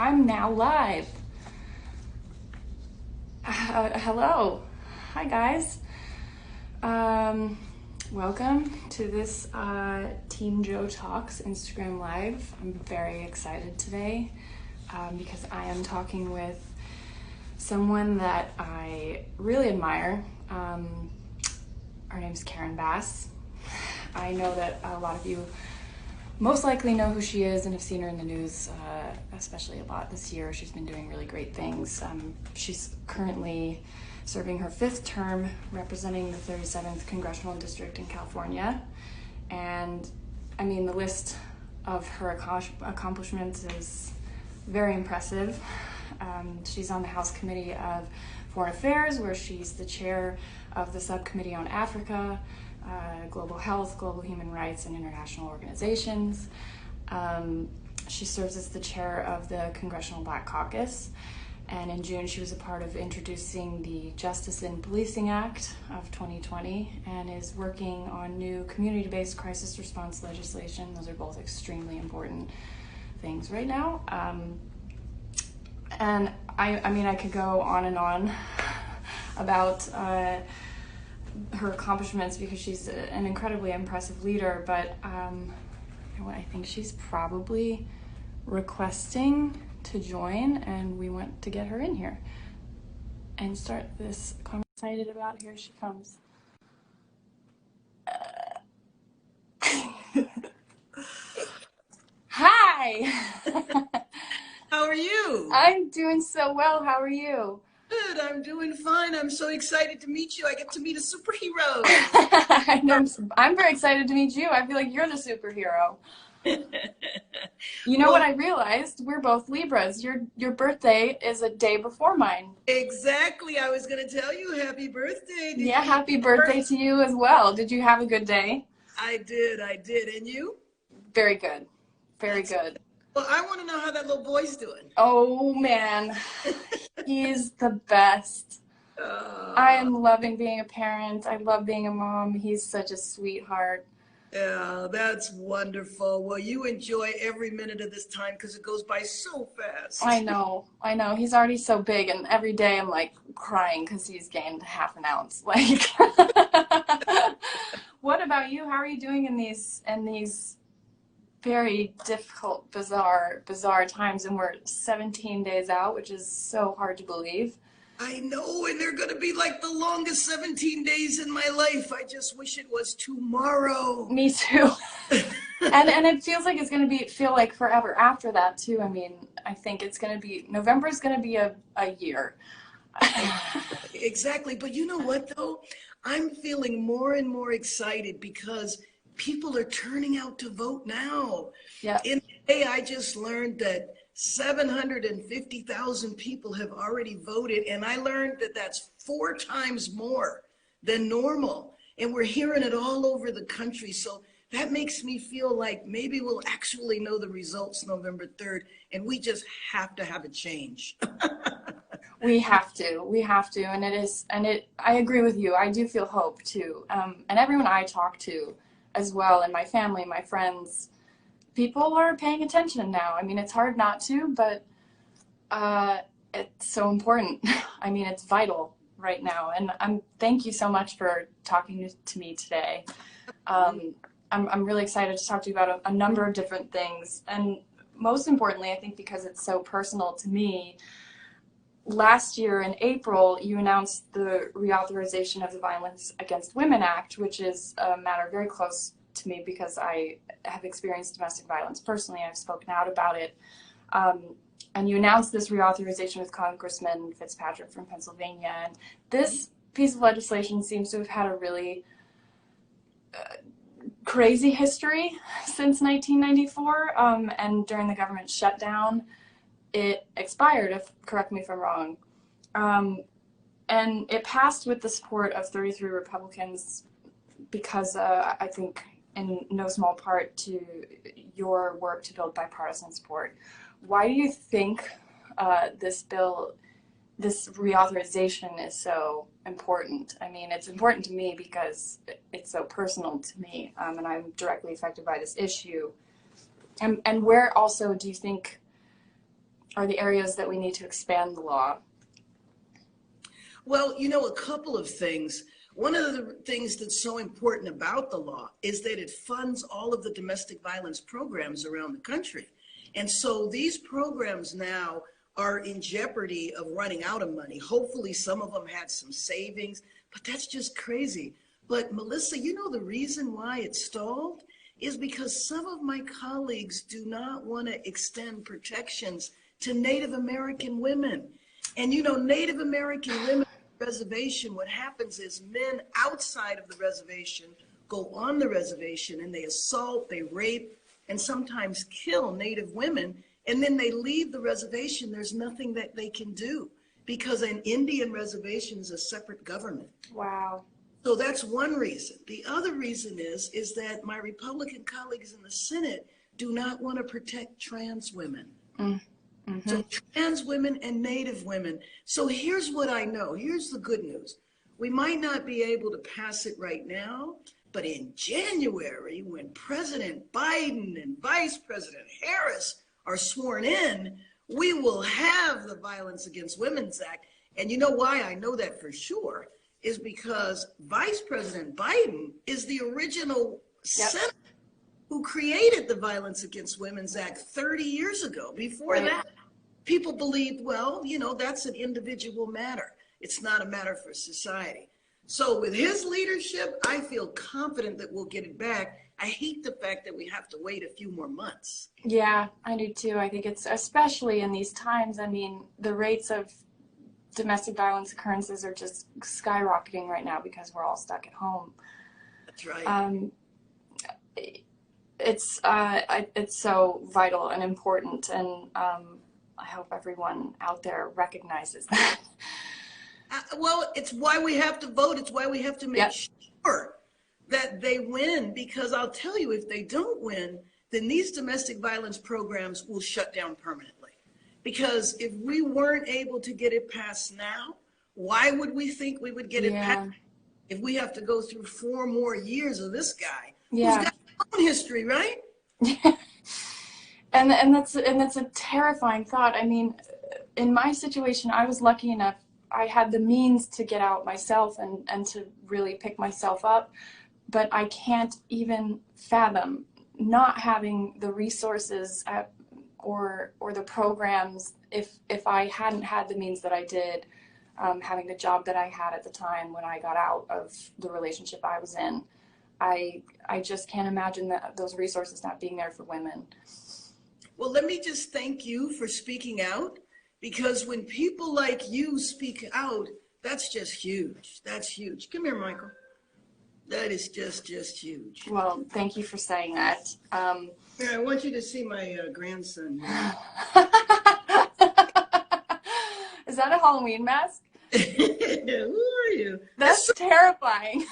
I'm now live. Hello. Hi, guys. Welcome to this Team Joe Talks Instagram Live. I'm very excited today because I am talking with someone that I really admire. Her name's Karen Bass. I know that a lot of you most likely know who she is and have seen her in the news, especially a lot this year. She's been doing really great things. She's currently serving her 5th term representing the 37th Congressional District in California. And I mean, the list of her accomplishments is very impressive. She's on the House Committee of Foreign Affairs, where she's the chair of the Subcommittee on Africa, Global Health, Global Human Rights, and International Organizations. She serves as the chair of the Congressional Black Caucus, and in June she was a part of introducing the Justice in Policing Act of 2020 and is working on new community-based crisis response legislation. Those are both extremely important things right now. And I mean, I could go on and on about her accomplishments because she's an incredibly impressive leader, but I think she's probably requesting to join, and we want to get her in here and start this conversation. Excited about. Here she comes. Hi. How are you? I'm doing so well. How are you? Good, I'm doing fine. I'm so excited to meet you. I get to meet a superhero. I know. I'm very excited to meet you. I feel like you're the superhero. You know what I realized? We're both Libras. Your birthday is a day before mine. Exactly. I was going to tell you happy birthday. Yeah, happy birthday to you as well. Did you have a good day? I did. And you? Very good. Very good. Well, I want to know how that little boy's doing. Oh, man. He's the best. I am loving being a parent. I love being a mom. He's such a sweetheart. Yeah, that's wonderful. Well, you enjoy every minute of this time because it goes by so fast. I know. He's already so big, and every day I'm like crying because he's gained half an ounce. Like, what about you? How are you doing in these very difficult, bizarre times? And we're 17 days out, which is so hard to believe. I know, and they're going to be like the longest 17 days in my life. I just wish it was tomorrow. Me too. and it feels like it's going to feel like forever after that too. I mean, I think it's going to be, November is going to be a year. Exactly. But you know what though? I'm feeling more and more excited because people are turning out to vote now. Yeah. In the day, I just learned that 750,000 people have already voted, and I learned that that's 4 times more than normal, and we're hearing it all over the country. So that makes me feel like maybe we'll actually know the results November 3rd, and we just have to have a change. We have to, and I agree with you. I do feel hope too, and everyone I talk to as well, and my family, my friends, people are paying attention now. I mean, it's hard not to, but it's so important. I mean, it's vital right now. And thank you so much for talking to me today. I'm really excited to talk to you about a number of different things. And most importantly, I think because it's so personal to me, last year in April, you announced the reauthorization of the Violence Against Women Act, which is a matter very close to me because I have experienced domestic violence personally. I've spoken out about it. And you announced this reauthorization with Congressman Fitzpatrick from Pennsylvania. And this piece of legislation seems to have had a really crazy history since 1994. And during the government shutdown, it expired, correct me if I'm wrong. And it passed with the support of 33 Republicans because I think in no small part to your work to build bipartisan support. Why do you think this reauthorization is so important? I mean, it's important to me because it's so personal to me, and I'm directly affected by this issue. And where also do you think are the areas that we need to expand the law? Well, a couple of things. One of the things that's so important about the law is that it funds all of the domestic violence programs around the country. And so these programs now are in jeopardy of running out of money. Hopefully some of them had some savings, but that's just crazy. But Melissa, the reason why it stalled is because some of my colleagues do not want to extend protections to Native American women. And Native American women on the reservation, what happens is men outside of the reservation go on the reservation and they assault, they rape, and sometimes kill Native women. And then they leave the reservation. There's nothing that they can do because an Indian reservation is a separate government. Wow. So that's one reason. The other reason is that my Republican colleagues in the Senate do not want to protect trans women. Mm-hmm. So trans women and Native women. So here's what I know. Here's the good news. We might not be able to pass it right now, but in January, when President Biden and Vice President Harris are sworn in, we will have the Violence Against Women's Act. And you know why I know that for sure? Is because Vice President Biden is the original senator who created the Violence Against Women's Act 30 years ago. Before that, people believed, well, that's an individual matter. It's not a matter for society. So with his leadership, I feel confident that we'll get it back. I hate the fact that we have to wait a few more months. Yeah, I do too. I think it's, especially in these times, I mean, the rates of domestic violence occurrences are just skyrocketing right now because we're all stuck at home. That's right. It's so vital and important, and I hope everyone out there recognizes that. Well, it's why we have to vote. It's why we have to make sure that they win, because I'll tell you, if they don't win, then these domestic violence programs will shut down permanently. Because if we weren't able to get it passed now, why would we think we would get it passed if we have to go through 4 more years of this guy who's got his own history, right? and that's a terrifying thought. I mean, in my situation, I was lucky enough. I had the means to get out myself and to really pick myself up, but I can't even fathom not having the resources or the programs if I hadn't had the means that I did, having the job that I had at the time when I got out of the relationship I was in. I just can't imagine that those resources not being there for women. Well, let me just thank you for speaking out, because when people like you speak out, that's just huge. That's huge. Come here, Michael. That is just huge. Well, thank you for saying that. Yeah, I want you to see my grandson. Is that a Halloween mask? Who are you? That's terrifying.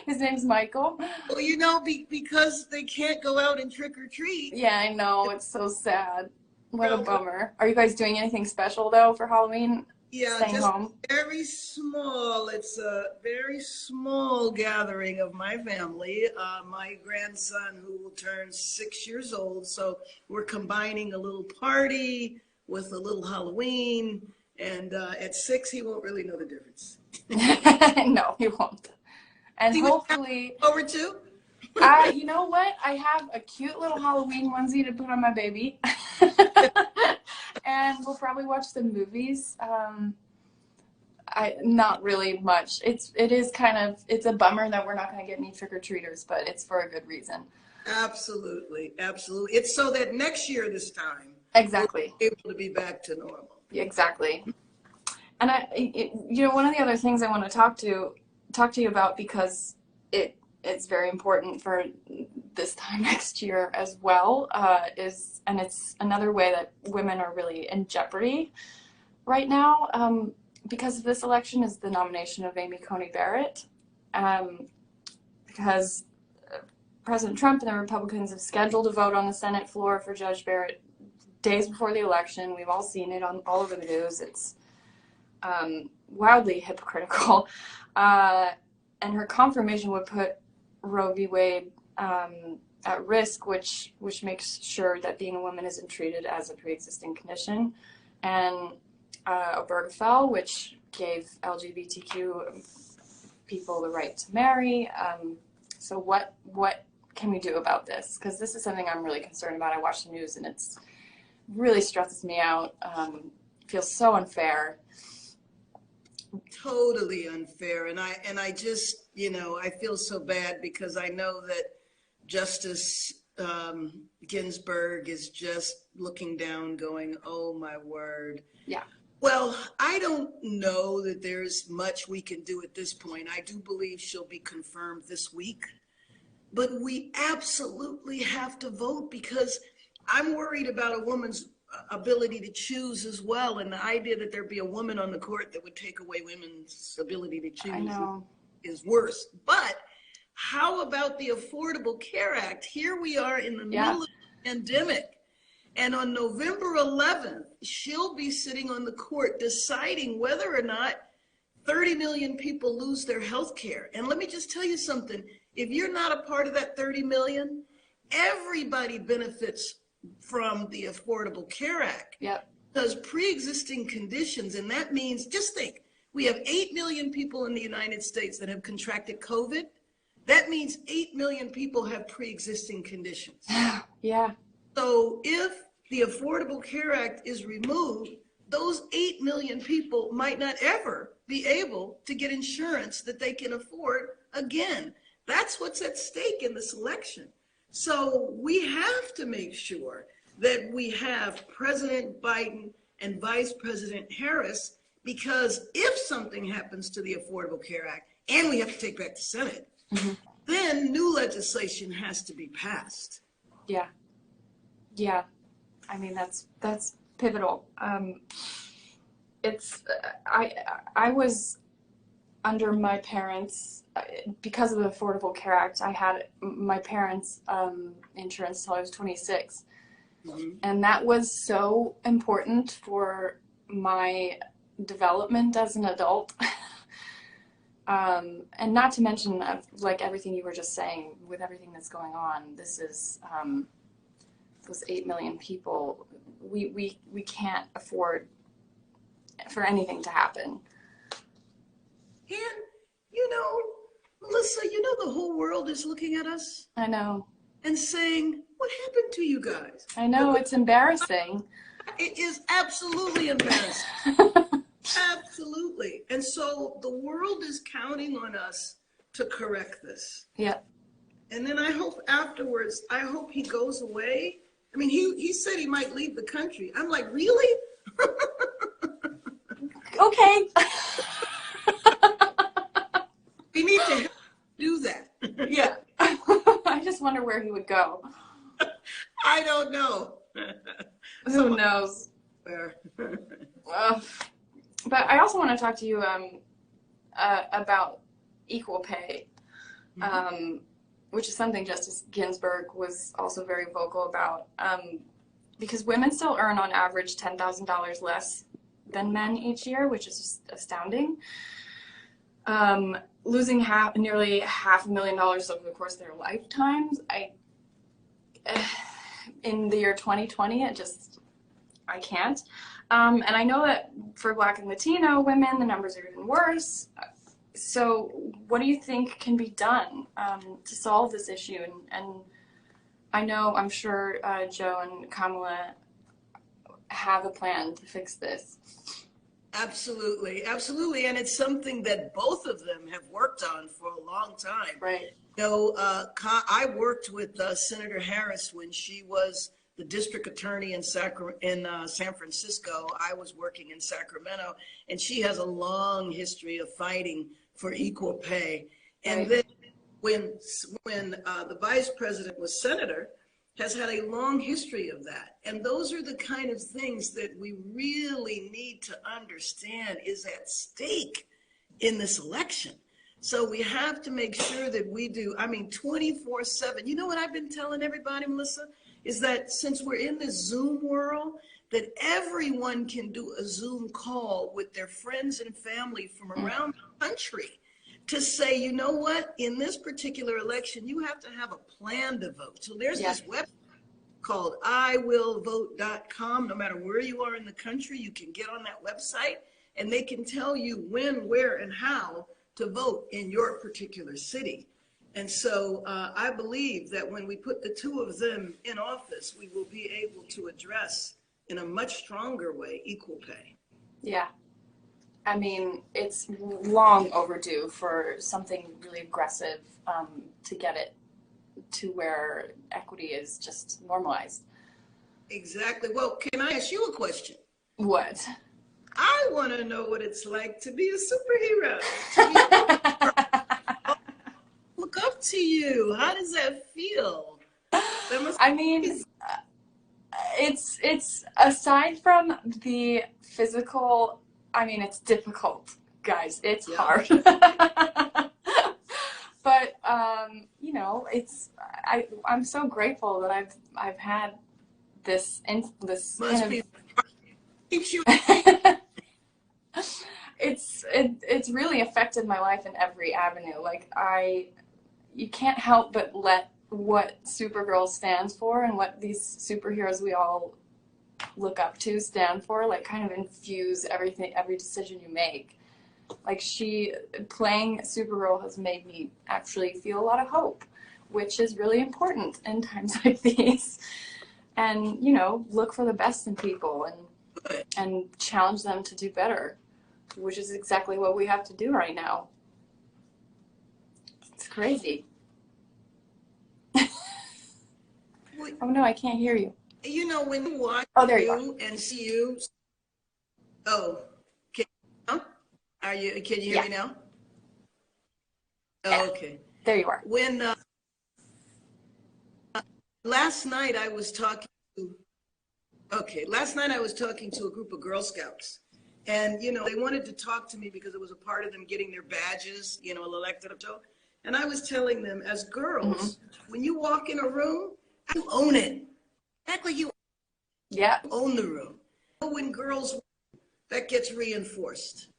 His name's Michael. Well, because they can't go out and trick or treat. Yeah, I know. It's so sad. What a bummer. Are you guys doing anything special, though, for Halloween? Yeah, staying just home? Very small. It's a very small gathering of my family. My grandson, who will turn 6 years old, so we're combining a little party with a little Halloween. And at 6, he won't really know the difference. No, he won't. And hopefully, over to. You know what? I have a cute little Halloween onesie to put on my baby. And we'll probably watch some movies. Not really much. It's a bummer that we're not going to get any trick-or-treaters, but it's for a good reason. Absolutely. It's so that next year this time, exactly, we'll be able to be back to normal. Exactly. And one of the other things I want to talk to you about, because it's very important for this time next year as well, it's another way that women are really in jeopardy right now, because of this election, is the nomination of Amy Coney Barrett, because President Trump and the Republicans have scheduled a vote on the Senate floor for Judge Barrett days before the election. We've all seen it all over the news. It's wildly hypocritical, and her confirmation would put Roe v. Wade at risk, which makes sure that being a woman isn't treated as a pre-existing condition, and Obergefell, which gave LGBTQ people the right to marry. So what can we do about this? Because this is something I'm really concerned about. I watch the news and it's really stresses me out. Feels so unfair. Totally unfair. And I just, I feel so bad because I know that Justice Ginsburg is just looking down going, oh my word. Yeah. Well, I don't know that there's much we can do at this point. I do believe she'll be confirmed this week, but we absolutely have to vote because I'm worried about a woman's ability to choose as well. And the idea that there'd be a woman on the court that would take away women's ability to choose is worse. But how about the Affordable Care Act? Here we are in the middle of the pandemic. And on November 11th, she'll be sitting on the court deciding whether or not 30 million people lose their health care. And let me just tell you something. If you're not a part of that 30 million, everybody benefits from the Affordable Care Act. Yep. Because pre-existing conditions, and that means, just think, we have 8 million people in the United States that have contracted COVID. That means 8 million people have pre-existing conditions. Yeah. So if the Affordable Care Act is removed, those 8 million people might not ever be able to get insurance that they can afford again. That's what's at stake in this election. So we have to make sure that we have President Biden and Vice President Harris, because if something happens to the Affordable Care Act, and we have to take back the Senate, then new legislation has to be passed. Yeah. Yeah. I mean, that's pivotal. I was under my parents, because of the Affordable Care Act, I had my parents' insurance until I was 26. And that was so important for my development as an adult. And not to mention, like everything you were just saying, with everything that's going on, this is those 8 million people. We can't afford for anything to happen. And, Melissa, the whole world is looking at us. I know. And saying, what happened to you guys? I know, it's embarrassing. It is absolutely embarrassing. Absolutely. And so the world is counting on us to correct this. Yeah. And then I hope afterwards, he goes away. I mean, he said he might leave the country. I'm like, really? Okay. We need to do that. Yeah. I just wonder where he would go. I don't know. Who knows? Where? But I also want to talk to you about equal pay, which is something Justice Ginsburg was also very vocal about, because women still earn on average $10,000 less than men each year, which is just astounding. Losing nearly $500,000 over the course of their lifetimes, in the year 2020, I can't. And I know that for Black and Latino women, the numbers are even worse. So what do you think can be done to solve this issue? And I'm sure Joe and Kamala have a plan to fix this. Absolutely. Absolutely. And it's something that both of them have worked on for a long time. Right. I worked with Senator Harris when she was the district attorney in San Francisco. I was working in Sacramento, and she has a long history of fighting for equal pay. And then when the vice president was senator, has had a long history of that. And those are the kind of things that we really need to understand is at stake in this election. So we have to make sure that we do, 24/7. You know what I've been telling everybody, Melissa, is that since we're in this Zoom world, that everyone can do a Zoom call with their friends and family from around the country. to say, you know what, in this particular election, you have to have a plan to vote. So there's this website called iwillvote.com. No matter where you are in the country, you can get on that website and they can tell you when, where, and how to vote in your particular city. And so I believe that when we put the two of them in office, we will be able to address in a much stronger way equal pay. Yeah. I mean, it's long overdue for something really aggressive to get it to where equity is just normalized. Exactly. Well, can I ask you a question? What? I want to know what it's like to be a superhero. Look up to you. How does that feel? I mean, it's aside from the physical, I mean, it's difficult, guys. It's hard. But you know, I'm so grateful that I've had this Must be keeps you. It's really affected my life in every avenue. Like you can't help but let what Supergirl stands for and what these superheroes we all look up to stand for, like kind of infuse everything, every decision you make. Like playing Supergirl has made me actually feel a lot of hope, which is really important in times like these. And, you know, look for the best in people and challenge them to do better, which is exactly what we have to do right now. It's crazy. Oh no, I can't hear you. You know, when you watch there you and see you. Oh, can you hear me now? Yeah. Oh, okay. There you are. When last night I was talking to a group of Girl Scouts, and you know, they wanted to talk to me because it was a part of them getting their badges, you know, elected up to. And I was telling them, as girls, when you walk in a room, you own it. Act like you own the room. When girls, that gets reinforced.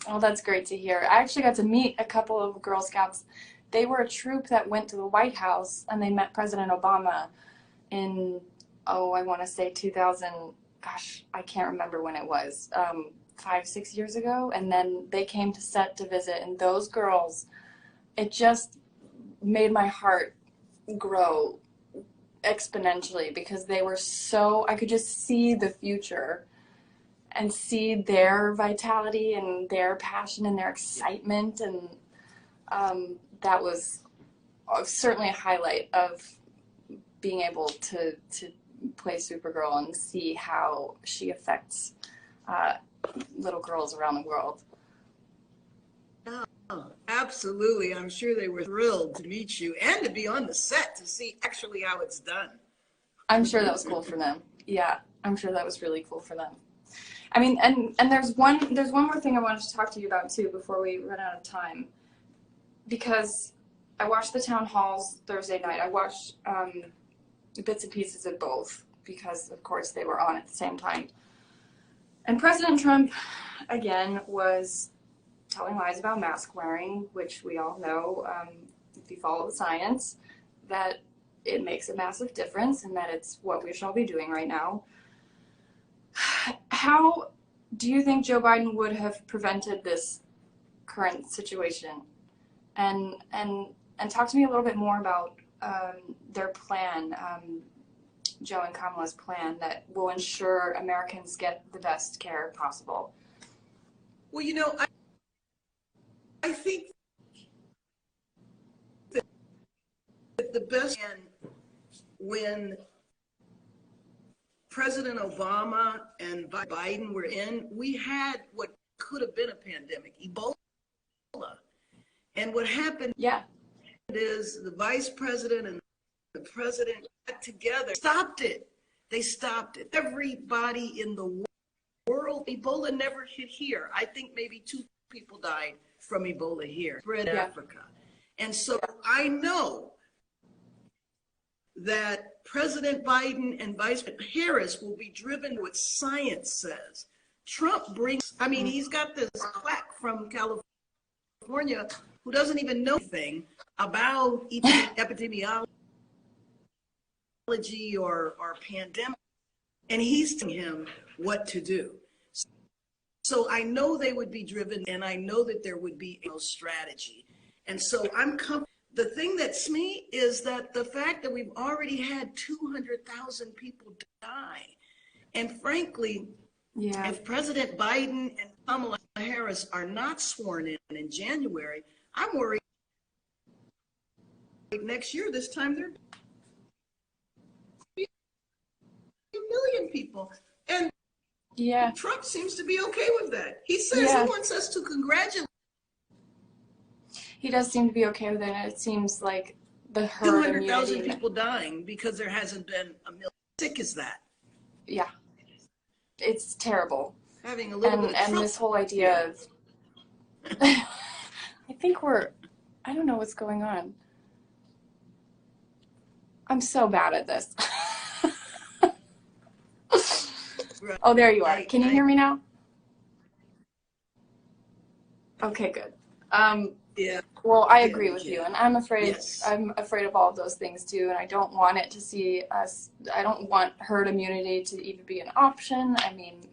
Oh, that's great to hear. I actually got to meet a couple of Girl Scouts. They were a troop that went to the White House, and they met President Obama in, I want to say 2000, gosh, I can't remember when it was, 5-6 years ago. And then they came to set to visit, and those girls, it just made my heart grow exponentially because they were I could just see the future and see their vitality and their passion and their excitement. And that was certainly a highlight of being able to play Supergirl and see how she affects little girls around the world. Oh, absolutely. I'm sure they were thrilled to meet you and to be on the set to see actually how it's done. I'm sure that was cool for them. Yeah, I'm sure that was really cool for them. I mean, and there's one more thing I wanted to talk to you about too before we run out of time, because I watched the town halls Thursday night. I watched bits and pieces of both because, of course, they were on at the same time. And President Trump, again, was telling lies about mask wearing, which we all know, if you follow the science, that it makes a massive difference and that it's what we should all be doing right now. How do you think Joe Biden would have prevented this current situation? And talk to me a little bit more about their plan, Joe and Kamala's plan that will ensure Americans get the best care possible. Well, you know, I think that the best, when President Obama and Biden were in, we had what could have been a pandemic, Ebola. And what happened is the vice president and the president got together, stopped it. They stopped it. Everybody in the world, Ebola never hit here. I think maybe 2 people died from Ebola here, spread Africa. And so I know that President Biden and Vice President Harris will be driven what science says Trump brings, I mean, he's got this quack from California who doesn't even know anything about epidemiology or pandemic, and he's telling him what to do. So I know they would be driven, and I know that there would be a strategy. And so I'm comfortable. The thing that's me is that the fact that we've already had 200,000 people die. And frankly, if President Biden and Kamala Harris are not sworn in January, I'm worried next year, this time there'll be 1 million people. And Trump seems to be okay with that. He says he wants us to congratulate. He does seem to be okay with it, and it seems like the herd 200,000 people dying because there hasn't been 1 million. Sick as that. Yeah. It's terrible. Having a little bit of and this whole idea of I think I don't know what's going on. I'm so bad at this. Oh, there you are. Can you hear me now? Okay, good. Yeah. Well, I agree with you, and I'm afraid. I'm afraid of all of those things too, and I don't want it to see us. I don't want herd immunity to even be an option. I mean,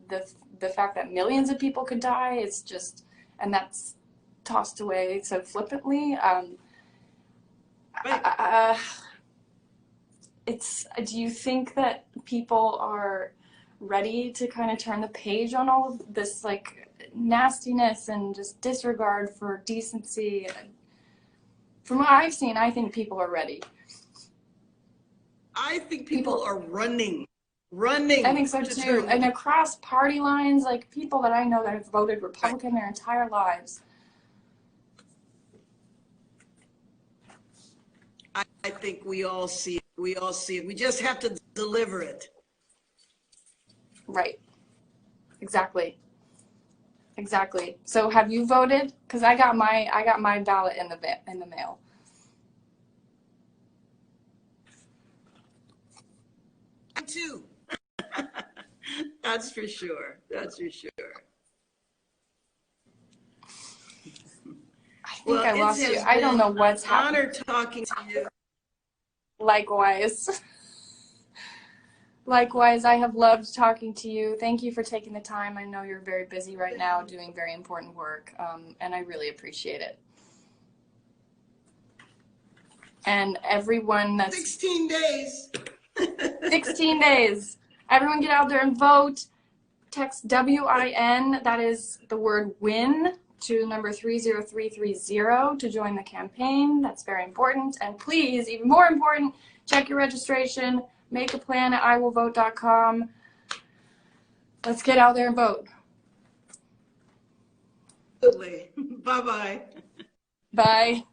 the fact that millions of people could die, it's just, and that's tossed away so flippantly. Do you think that people are ready to kind of turn the page on all of this, like, nastiness and just disregard for decency? From what I've seen, I think people are ready. I think people are running. I think so too. And across party lines, like people that I know that have voted Republican their entire lives. I think we all see it. We all see it. We just have to deliver it. Right. Exactly. So have you voted? Because I got my ballot in the mail. I too. That's for sure. That's for sure. I think I lost you. I don't know what's happening. Honor talking to you. Likewise. Likewise, I have loved talking to you. Thank you for taking the time. I know you're very busy right now doing very important work, and I really appreciate it. And everyone that's... 16 days. 16 days. Everyone get out there and vote. Text WIN, that is the word WIN, to number 30330 to join the campaign. That's very important. And please, even more important, check your registration. Make a plan at iwillvote.com. Let's get out there and vote. Absolutely. Bye-bye. Bye.